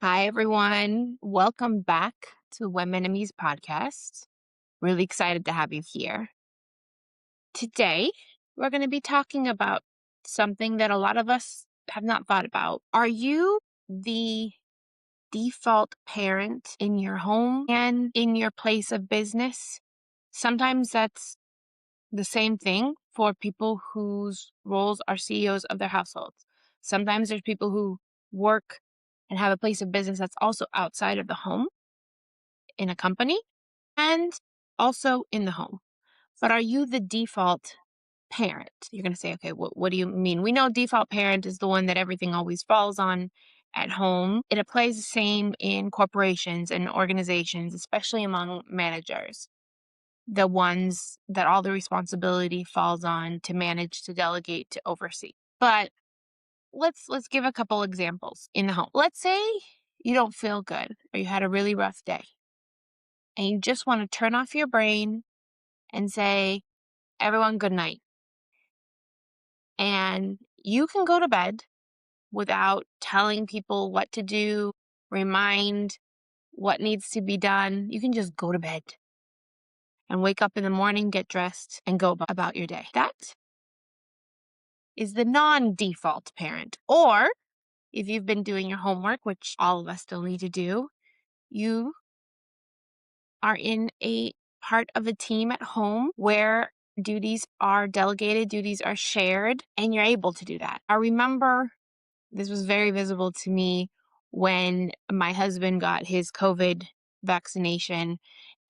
Hi, everyone. Welcome back to Womenemies Podcast. Really excited to have you here. Today, we're going to be talking about something that a lot of us have not thought about. Are you the default parent in your home and in your place of business? Sometimes that's the same thing for people whose roles are CEOs of their households. Sometimes there's people who work and have a place of business that's also outside of the home in a company and also in the home. But are you the default parent? You're going to say, okay, what do you mean? We know default parent is the one that everything always falls on at home. It applies the same in corporations and organizations, especially among managers, the ones that all the responsibility falls on to manage, to delegate, to oversee. But let's give a couple examples in the home. Let's say you don't feel good or you had a really rough day and you just want to turn off your brain and say, everyone, good night. And you can go to bed without telling people what to do, remind what needs to be done. You can just go to bed and wake up in the morning, get dressed, and go about your day. That is the non-default parent. Or if you've been doing your homework, which all of us still need to do, you are in a part of a team at home where duties are delegated, duties are shared, and you're able to do that. I remember this was very visible to me when my husband got his COVID vaccination,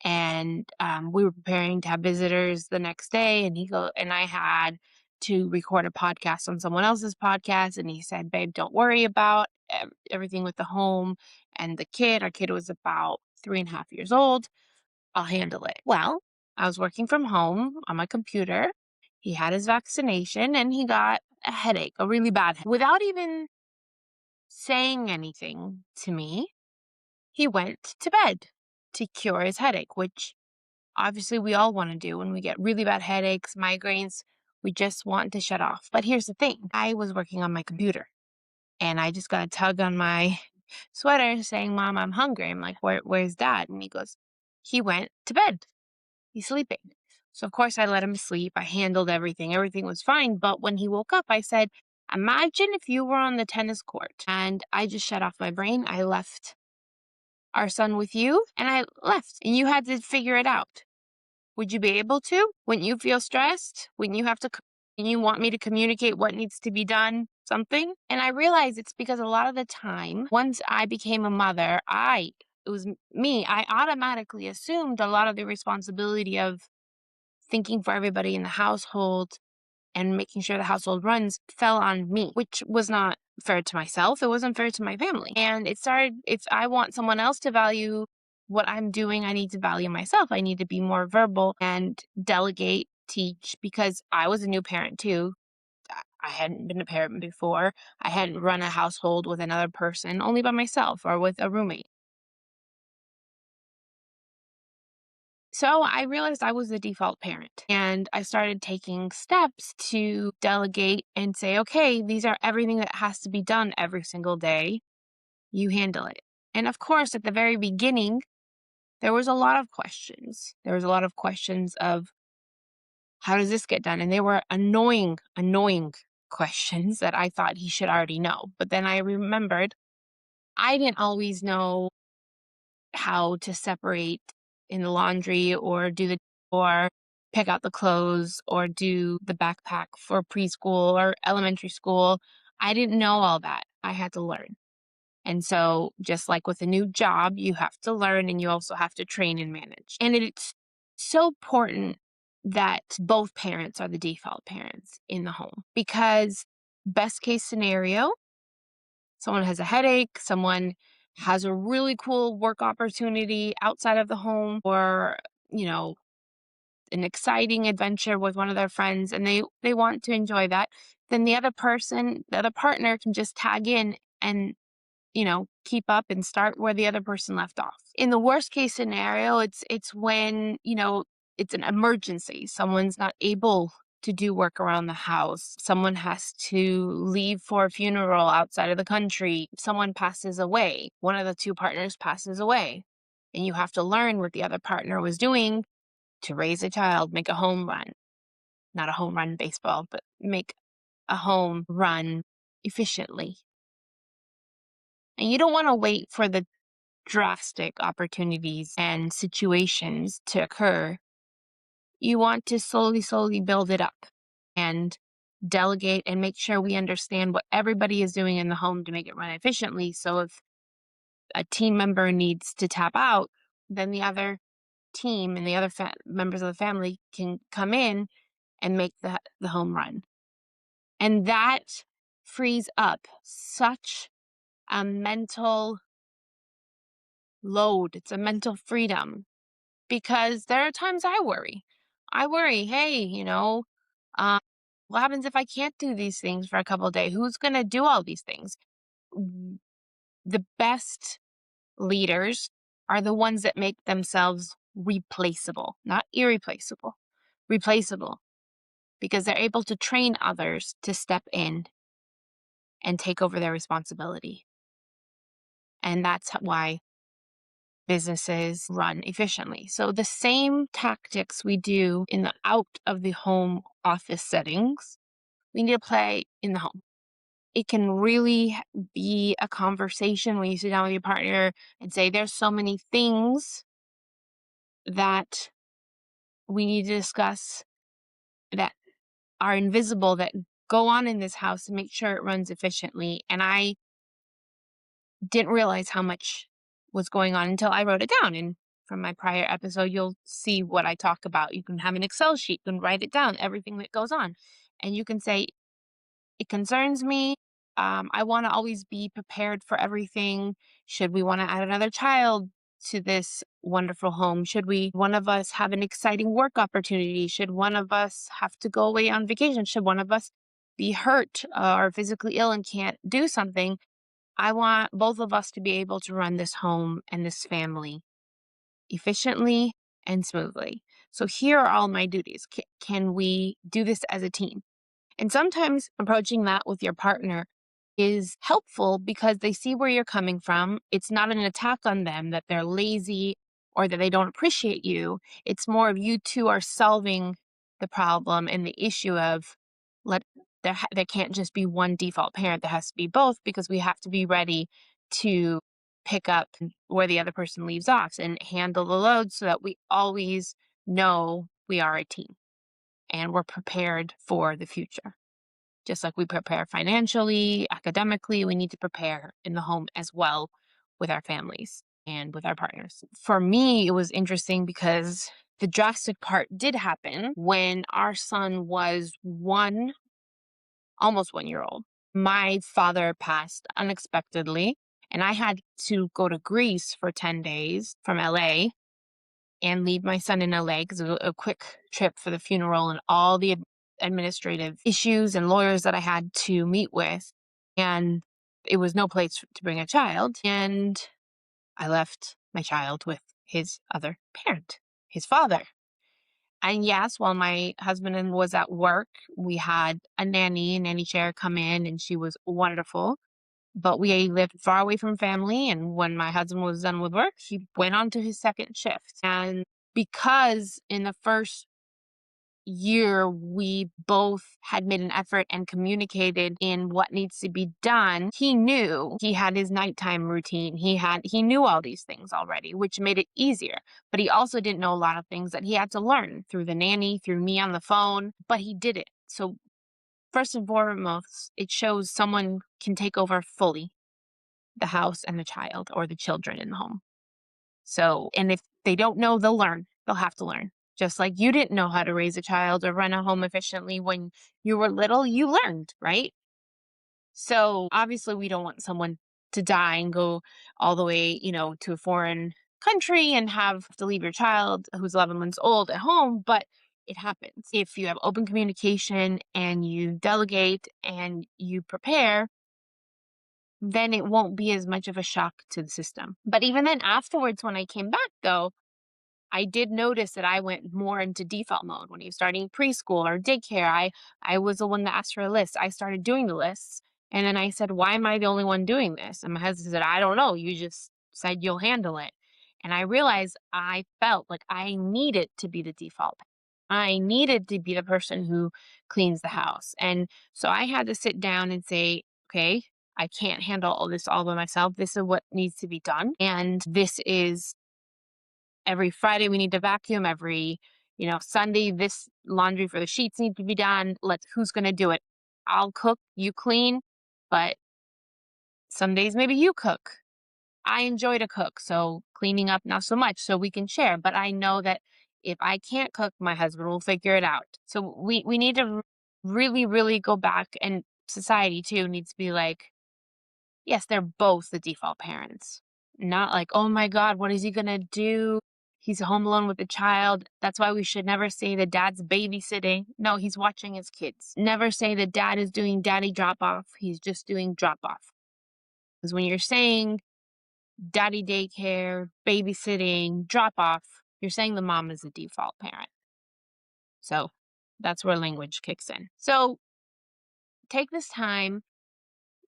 and we were preparing to have visitors the next day, and I had to record a podcast on someone else's podcast, and he said, babe, don't worry about everything with the home and the kid. Our kid was about 3.5 years old. I'll handle it. Well, I was working from home on my computer. He had his vaccination and he got a headache, a really bad headache. Without even saying anything to me, he went to bed to cure his headache, which obviously we all want to do when we get really bad headaches, migraines. We just want to shut off. But here's the thing. I was working on my computer and I just got a tug on my sweater saying, Mom, I'm hungry. I'm like, where's Dad? And he goes, he went to bed. He's sleeping. So of course I let him sleep. I handled everything. Everything was fine. But when he woke up, I said, imagine if you were on the tennis court and I just shut off my brain. I left our son with you and I left and you had to figure it out. Would you be able to? Wouldn't you feel stressed? Wouldn't you have to, and you want me to communicate what needs to be done? Something? And I realize it's because a lot of the time, once I became a mother, it was me, I automatically assumed a lot of the responsibility of thinking for everybody in the household and making sure the household runs fell on me, which was not fair to myself. It wasn't fair to my family. And if I want someone else to value what I'm doing, I need to value myself. I need to be more verbal and delegate, teach, because I was a new parent too. I hadn't been a parent before. I hadn't run a household with another person, only by myself or with a roommate. So I realized I was the default parent and I started taking steps to delegate and say, okay, these are everything that has to be done every single day. You handle it. And of course, at the very beginning, there was a lot of questions. There was a lot of questions of how does this get done? And they were annoying questions that I thought he should already know. But then I remembered I didn't always know how to separate in the laundry or or pick out the clothes or do the backpack for preschool or elementary school. I didn't know all that. I had to learn. And so just like with a new job, you have to learn and you also have to train and manage. And it's so important that both parents are the default parents in the home because best case scenario, someone has a headache, someone has a really cool work opportunity outside of the home or, an exciting adventure with one of their friends and they want to enjoy that, then the other partner can just tag in and, keep up and start where the other person left off. In the worst case scenario, it's when, it's an emergency. Someone's not able to do work around the house. Someone has to leave for a funeral outside of the country. Someone passes away. One of the two partners passes away. And you have to learn what the other partner was doing to raise a child, make a home run. Not a home run baseball, but make a home run efficiently. And you don't want to wait for the drastic opportunities and situations to occur. You want to slowly build it up and delegate and make sure we understand what everybody is doing in the home to make it run efficiently. So if a team member needs to tap out, then the other team and the other members of the family can come in and make the home run. And that frees up such a mental load. It's a mental freedom, because there are times I worry. Hey, what happens if I can't do these things for a couple of days? Who's going to do all these things? The best leaders are the ones that make themselves replaceable, not irreplaceable, replaceable, because they're able to train others to step in and take over their responsibility. And that's why businesses run efficiently. So the same tactics we do in the out of the home office settings, we need to play in the home. It can really be a conversation when you sit down with your partner and say, there's so many things that we need to discuss that are invisible, that go on in this house, to make sure it runs efficiently. And I didn't realize how much was going on until I wrote it down. And from my prior episode, you'll see what I talk about. You can have an Excel sheet, you can write it down, everything that goes on. And you can say, it concerns me. I want to always be prepared for everything. Should we want to add another child to this wonderful home? Should one of us have an exciting work opportunity? Should one of us have to go away on vacation? Should one of us be hurt or physically ill and can't do something? I want both of us to be able to run this home and this family efficiently and smoothly. So here are all my duties. Can we do this as a team? And sometimes approaching that with your partner is helpful because they see where you're coming from. It's not an attack on them that they're lazy or that they don't appreciate you. It's more of you two are solving the problem and the issue of there can't just be one default parent. There has to be both, because we have to be ready to pick up where the other person leaves off and handle the load so that we always know we are a team and we're prepared for the future. Just like we prepare financially, academically, we need to prepare in the home as well with our families and with our partners. For me, it was interesting because the drastic part did happen when our son was almost 1 year old. My father passed unexpectedly, and I had to go to Greece for 10 days from LA and leave my son in LA because it was a quick trip for the funeral and all the administrative issues and lawyers that I had to meet with. And it was no place to bring a child. And I left my child with his other parent, his father. And yes, while my husband was at work, we had a nanny chair come in, and she was wonderful. But we lived far away from family. And when my husband was done with work, he went on to his second shift. And because in the first year, we both had made an effort and communicated in what needs to be done, he knew he had his nighttime routine. He knew all these things already, which made it easier. But he also didn't know a lot of things that he had to learn through the nanny, through me on the phone, but he did it. So first and foremost, it shows someone can take over fully the house and the child or the children in the home. So, and if they don't know, they'll learn. They'll have to learn. Just like you didn't know how to raise a child or run a home efficiently when you were little, you learned, right? So obviously we don't want someone to die and go all the way, to a foreign country and have to leave your child who's 11 months old at home, but it happens. If you have open communication and you delegate and you prepare, then it won't be as much of a shock to the system. But even then afterwards, when I came back though, I did notice that I went more into default mode when he was starting preschool or daycare. I was the one that asked for a list. I started doing the lists. And then I said, why am I the only one doing this? And my husband said, I don't know. You just said you'll handle it. And I realized I felt like I needed to be the default. I needed to be the person who cleans the house. And so I had to sit down and say, okay, I can't handle all this all by myself. This is what needs to be done. And this is every Friday we need to vacuum. Every, Sunday, this laundry for the sheets need to be done. Who's going to do it? I'll cook, you clean, but some days maybe you cook. I enjoy to cook, so cleaning up not so much, so we can share. But I know that if I can't cook, my husband will figure it out. So we need to really, really go back, and society too needs to be like, yes, they're both the default parents. Not like, oh my God, what is he gonna do? He's home alone with the child. That's why we should never say that dad's babysitting. No, he's watching his kids. Never say that dad is doing daddy drop off. He's just doing drop off. Because when you're saying daddy daycare, babysitting, drop off, you're saying the mom is the default parent. So that's where language kicks in. So take this time,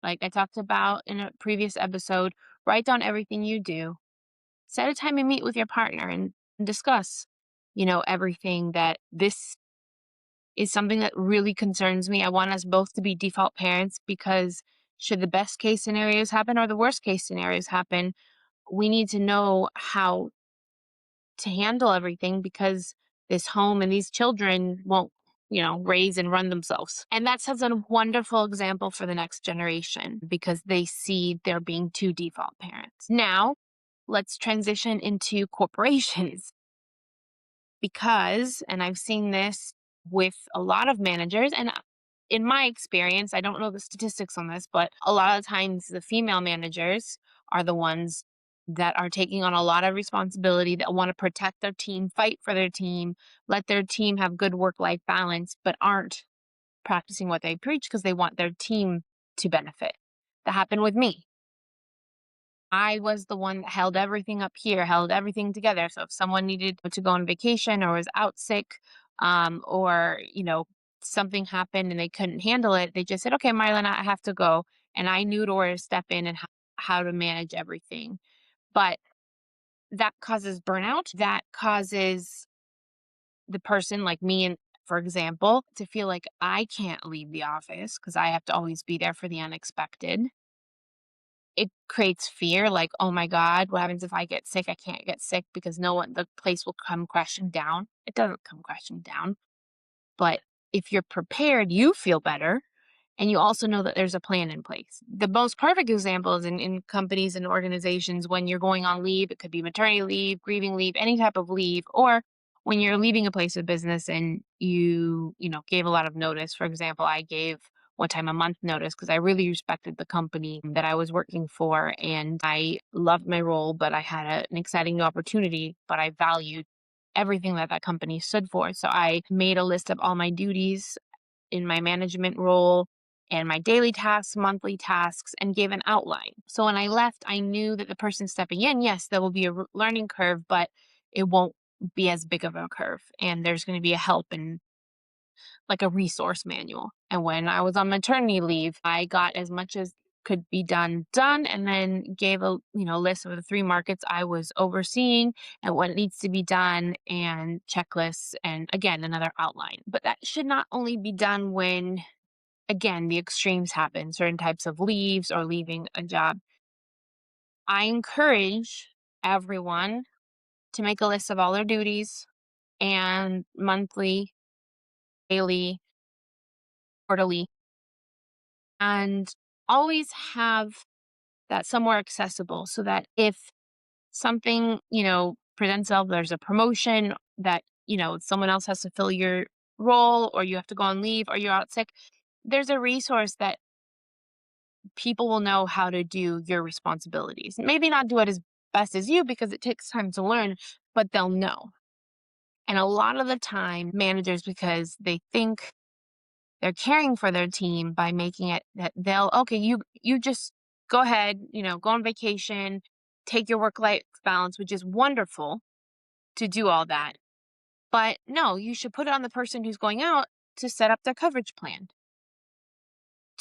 like I talked about in a previous episode, write down everything you do. Set a time to meet with your partner and discuss, everything that this is something that really concerns me. I want us both to be default parents because should the best case scenarios happen or the worst case scenarios happen, we need to know how to handle everything because this home and these children won't, raise and run themselves. And that sets a wonderful example for the next generation because they see there being two default parents. Now, let's transition into corporations because, and I've seen this with a lot of managers, and in my experience, I don't know the statistics on this, but a lot of times the female managers are the ones that are taking on a lot of responsibility, that want to protect their team, fight for their team, let their team have good work-life balance, but aren't practicing what they preach because they want their team to benefit. That happened with me. I was the one that held everything up here, held everything together. So if someone needed to go on vacation or was out sick, or, something happened and they couldn't handle it, they just said, okay, Marlon, I have to go. And I knew to where to step in and how to manage everything. But that causes burnout. That causes the person like me, and for example, to feel like I can't leave the office because I have to always be there for the unexpected. It creates fear, like, oh my God, what happens if I get sick? I can't get sick because the place will come crashing down. It doesn't come crashing down. But if you're prepared, you feel better. And you also know that there's a plan in place. The most perfect example is in companies and organizations when you're going on leave. It could be maternity leave, grieving leave, any type of leave, or when you're leaving a place of business and you gave a lot of notice. For example, I gave one time a month notice because I really respected the company that I was working for and I loved my role, but I had an exciting new opportunity, but I valued everything that company stood for. So I made a list of all my duties in my management role and my daily tasks, monthly tasks, and gave an outline. So when I left, I knew that the person stepping in, yes, there will be a learning curve, but it won't be as big of a curve. And there's going to be a help and like a resource manual. And when I was on maternity leave, I got as much as could be done, and then gave a list of the 3 markets I was overseeing and what needs to be done and checklists and again another outline. But that should not only be done when again the extremes happen, certain types of leaves or leaving a job. I encourage everyone to make a list of all their duties and monthly, daily, quarterly, and always have that somewhere accessible so that if something, presents itself, there's a promotion that, someone else has to fill your role or you have to go on leave or you're out sick, there's a resource that people will know how to do your responsibilities. Maybe not do it as best as you because it takes time to learn, but they'll know. And a lot of the time, managers, because they think they're caring for their team by making it that okay, you just go ahead, go on vacation, take your work life balance, which is wonderful. to do all that. But no, you should put it on the person who's going out to set up their coverage plan,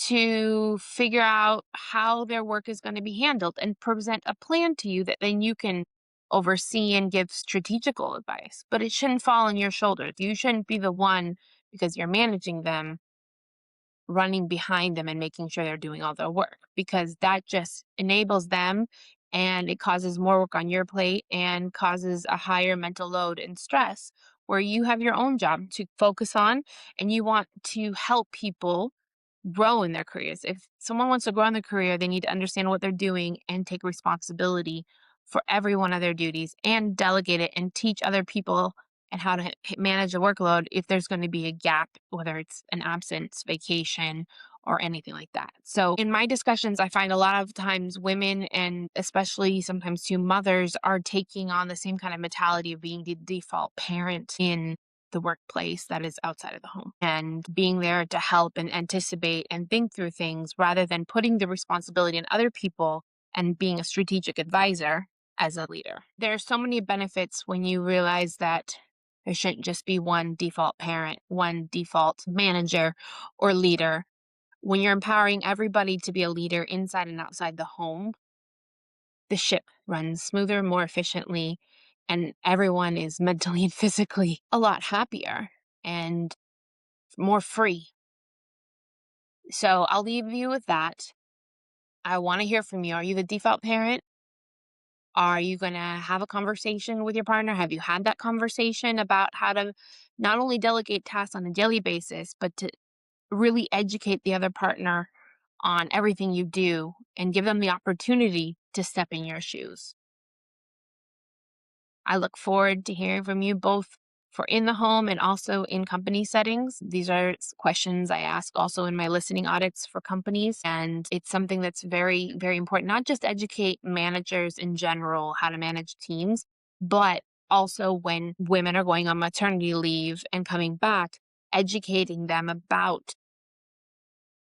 to figure out how their work is going to be handled and present a plan to you that then you can oversee and give strategical advice. But it shouldn't fall on your shoulders. You shouldn't be the one, because you're managing them, running behind them and making sure they're doing all their work, because that just enables them and it causes more work on your plate and causes a higher mental load and stress where you have your own job to focus on and you want to help people grow in their careers. If someone wants to grow in their career, they need to understand what they're doing and take responsibility for every one of their duties and delegate it and teach other people and how to manage a workload if there's going to be a gap, whether it's an absence, vacation, or anything like that. So, in my discussions, I find a lot of times women and especially sometimes too mothers are taking on the same kind of mentality of being the default parent in the workplace that is outside of the home and being there to help and anticipate and think through things rather than putting the responsibility on other people and being a strategic advisor as a leader. There are so many benefits when you realize that there shouldn't just be one default parent, one default manager or leader. When you're empowering everybody to be a leader inside and outside the home, the ship runs smoother, more efficiently, and everyone is mentally and physically a lot happier and more free. So I'll leave you with that. I want to hear from you. Are you the default parent? Are you going to have a conversation with your partner? Have you had that conversation about how to not only delegate tasks on a daily basis, but to really educate the other partner on everything you do and give them the opportunity to step in your shoes? I look forward to hearing from you both for in the home and also in company settings. These are questions I ask also in my listening audits for companies. And it's something that's very, very important, not just educate managers in general how to manage teams, but also when women are going on maternity leave and coming back, educating them about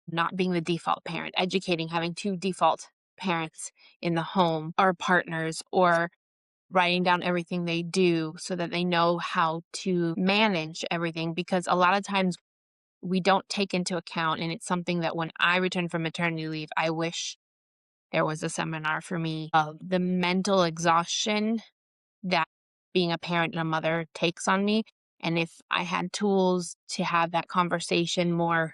not being the default parent, educating having two default parents in the home or partners, or writing down everything they do so that they know how to manage everything. Because a lot of times we don't take into account, and it's something that when I return from maternity leave, I wish there was a seminar for me of the mental exhaustion that being a parent and a mother takes on me. And if I had tools to have that conversation more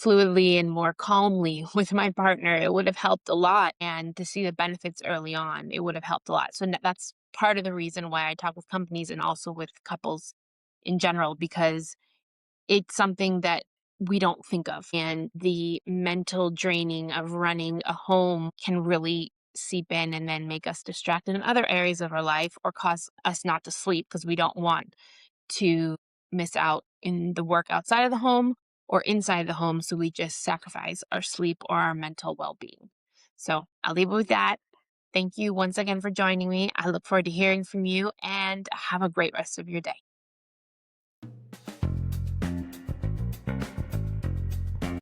fluidly and more calmly with my partner, it would have helped a lot. And to see the benefits early on, it would have helped a lot. So that's part of the reason why I talk with companies and also with couples in general, because it's something that we don't think of. And the mental draining of running a home can really seep in and then make us distracted in other areas of our life or cause us not to sleep because we don't want to miss out in the work outside of the home or inside the home. So we just sacrifice our sleep or our mental well-being. So I'll leave it with that. Thank you once again for joining me. I look forward to hearing from you and have a great rest of your day.